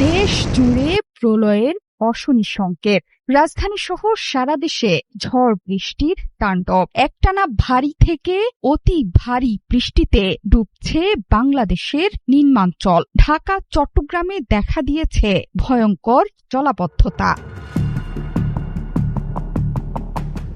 দেশ জুড়ে প্রলয়ের অশনি সংকেত। রাজধানী সহ সারা দেশে ঝড় বৃষ্টির তাণ্ডব। একটানা ভারী থেকে অতি ভারী বৃষ্টিতে ডুবছে বাংলাদেশের নিম্নাঞ্চল। ঢাকা চট্টগ্রামে দেখা দিয়েছে ভয়ঙ্কর জলাবদ্ধতা।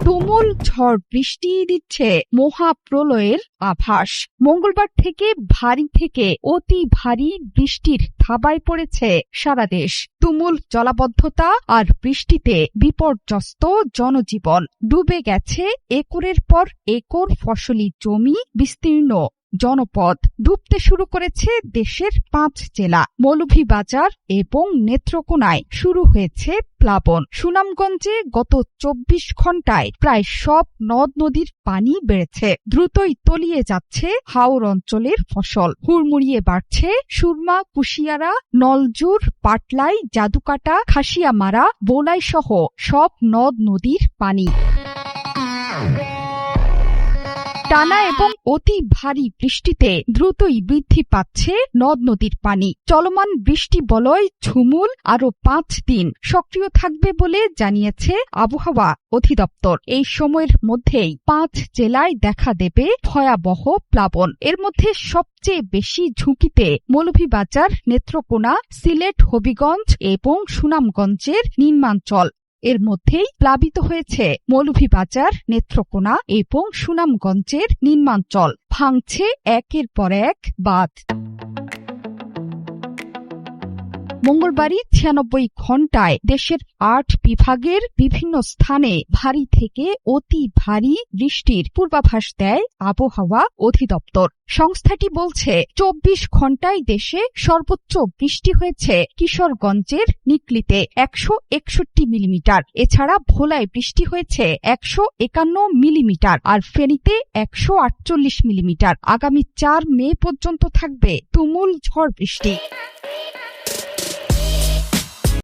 তুমুল ঝড় বৃষ্টি দিচ্ছে মহাপ্রলয়ের আভাস। মঙ্গলবার থেকে ভারী থেকে অতি ভারী বৃষ্টির থাবায় পড়েছে সারা দেশ। তুমুল জলাবদ্ধতা আর বৃষ্টিতে বিপর্যস্ত জনজীবন। ডুবে গেছে একরের পর একর ফসলি জমি, বিস্তীর্ণ জনপদ। ডুবতে শুরু করেছে দেশের 5 জেলা। মৌলভীবাজার এবং নেত্রকোনায় শুরু হয়েছে প্লাবন। সুনামগঞ্জে গত 24 ঘন্টায় প্রায় সব নদ নদীর পানি বেড়েছে। দ্রুতই তলিয়ে যাচ্ছে হাওর অঞ্চলের ফসল। হুড়মুড়িয়ে বাড়ছে সুরমা, কুশিয়ারা, নলজুর, পাটলাই, জাদুকাটা, খাসিয়ামারা, বোলাই সহ সব নদ নদীর পানি। টানা এবং অতি ভারী বৃষ্টিতে দ্রুতই বৃদ্ধি পাচ্ছে নদ নদীর পানি। চলমান বৃষ্টি বলয় ঝুমুল আরো 5 দিন সক্রিয় থাকবে বলে জানিয়েছে আবহাওয়া অধিদপ্তর। এই সময়ের মধ্যেই 5 জেলায় দেখা দেবে ভয়াবহ প্লাবন। এর মধ্যে সবচেয়ে বেশি ঝুঁকিতে মৌলভীবাজার, নেত্রকোনা, সিলেট, হবিগঞ্জ এবং সুনামগঞ্জের নিম্নাঞ্চল। এর মধ্যেই প্লাবিত হয়েছে মৌলভীবাজার, নেত্রকোনা এবং সুনামগঞ্জের নিম্নাঞ্চল। ভাঙছে একের পর এক বাঁধ। মঙ্গলবারই 96 ঘন্টায় দেশের 8 বিভাগের বিভিন্ন স্থানে ভারী থেকে অতি ভারী বৃষ্টির পূর্বাভাস দেয় আবহাওয়া অধিদপ্তর। সংস্থাটি বলছে 24 ঘন্টায় দেশে সর্বোচ্চ বৃষ্টি হয়েছে কিশোরগঞ্জের নিকলিতে 161 মিলিমিটার। এছাড়া ভোলায় বৃষ্টি হয়েছে 151 মিলিমিটার আর ফেনীতে 148 মিলিমিটার। আগামী 4 মে পর্যন্ত থাকবে তুমুল ঝড় বৃষ্টি।